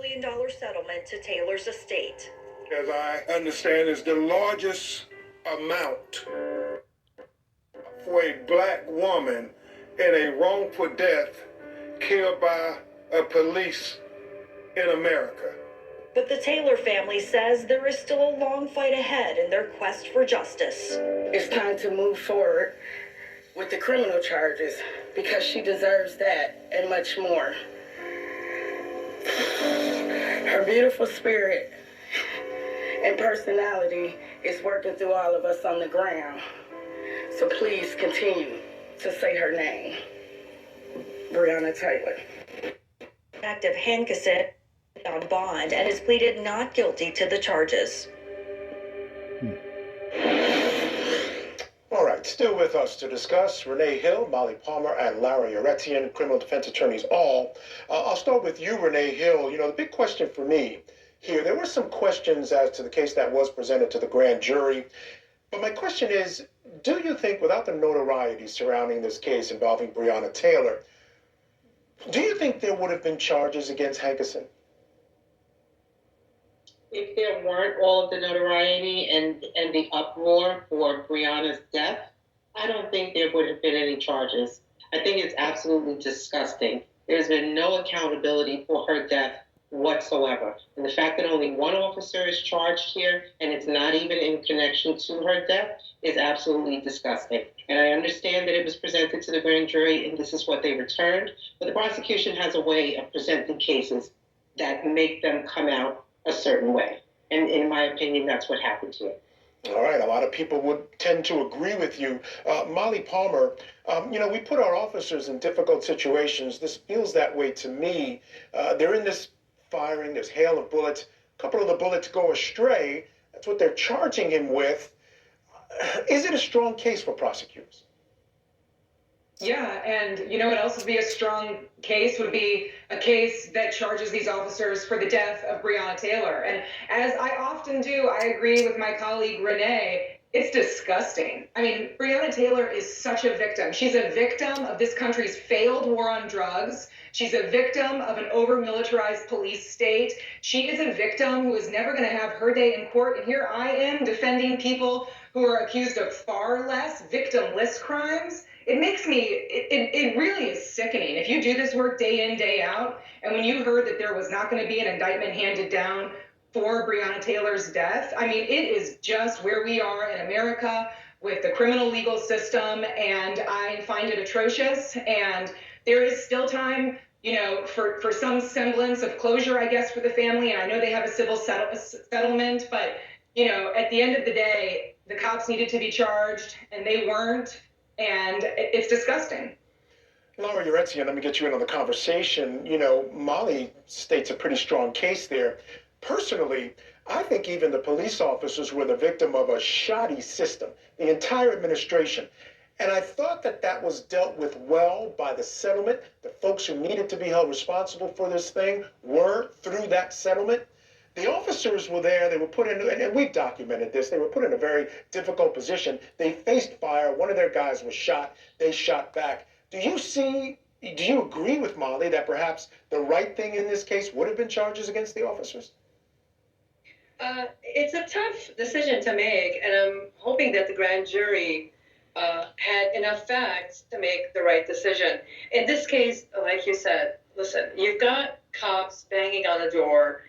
million settlement to Taylor's estate. As I understand, is the largest amount for a black woman in a wrongful death killed by a police in America. But the Taylor family says there is still a long fight ahead in their quest for justice. It's time to move forward with the criminal charges because she deserves that and much more. Her beautiful spirit and personality is working through all of us on the ground. So please continue to say her name, Breonna Taylor. Detective Hankinson on bond and has pleaded not guilty to the charges. All right, still with us to discuss, Renee Hill, Molly Palmer, and Lara Yeretzian, criminal defense attorneys all. I'll start with you, Renee Hill. You know, the big question for me here, there were some questions as to the case that was presented to the grand jury. But my question is, do you think, without the notoriety surrounding this case involving Breonna Taylor, do you think there would have been charges against Hankinson? If there weren't all of the notoriety and the uproar for Breonna's death, I don't think there would have been any charges. I think it's absolutely disgusting. There's been no accountability for her death whatsoever. And the fact that only one officer is charged here and it's not even in connection to her death is absolutely disgusting. And I understand that it was presented to the grand jury and this is what they returned, but the prosecution has a way of presenting cases that make them come out a certain way. And in my opinion, that's what happened here. All right, a lot of people would tend to agree with you. Molly Palmer, you know, we put our officers in difficult situations. This feels that way to me. They're in this firing, there's hail of bullets. A couple of the bullets go astray. That's what they're charging him with. Is it a strong case for prosecutors? Yeah, and you know what else would be a strong case would be a case that charges these officers for the death of Breonna Taylor. And as I often do, I agree with my colleague Renee, it's disgusting. I mean, Breonna Taylor is such a victim. She's a victim of this country's failed war on drugs. She's a victim of an over-militarized police state. She is a victim who is never going to have her day in court. And here I am defending people who are accused of far less victimless crimes. It makes me, it really is sickening. If you do this work day in, day out, and when you heard that there was not going to be an indictment handed down for Breonna Taylor's death, I mean, it is just where we are in America with the criminal legal system, and I find it atrocious. And there is still time, you know, for some semblance of closure, I guess, for the family. And I know they have a civil settlement, but, you know, at the end of the day, the cops needed to be charged, and they weren't. And it's disgusting. Lara Yeretzian, let me get you in on the conversation. You know, Molly states a pretty strong case there. Personally, I think even the police officers were the victim of a shoddy system, the entire administration. And I thought that that was dealt with well by the settlement. The folks who needed to be held responsible for this thing were through that settlement. The officers were there, they were put in, and we've documented this, they were put in a very difficult position. They faced fire, one of their guys was shot, they shot back. Do you agree with Molly that perhaps the right thing in this case would have been charges against the officers? It's a tough decision to make, and I'm hoping that the grand jury had enough facts to make the right decision. In this case, like you said, listen, you've got cops banging on the door.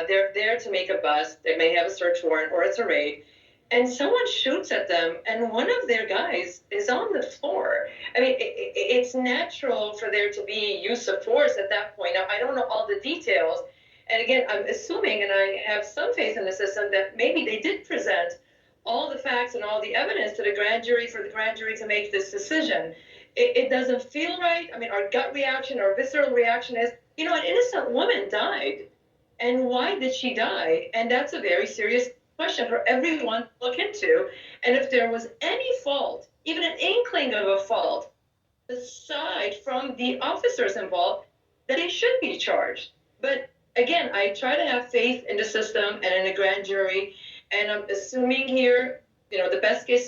They're there to make a bust. They may have a search warrant or it's a raid. And someone shoots at them, and one of their guys is on the floor. I mean, it's natural for there to be use of force at that point. Now, I don't know all the details. And again, I'm assuming, and I have some faith in the system, that maybe they did present all the facts and all the evidence to the grand jury for the grand jury to make this decision. It doesn't feel right. I mean, our gut reaction, our visceral reaction is, you know, an innocent woman died. And why did she die? And that's a very serious question for everyone to look into. And if there was any fault, even an inkling of a fault, aside from the officers involved, then they should be charged. But again, I try to have faith in the system and in the grand jury. And I'm assuming here, you know, the best case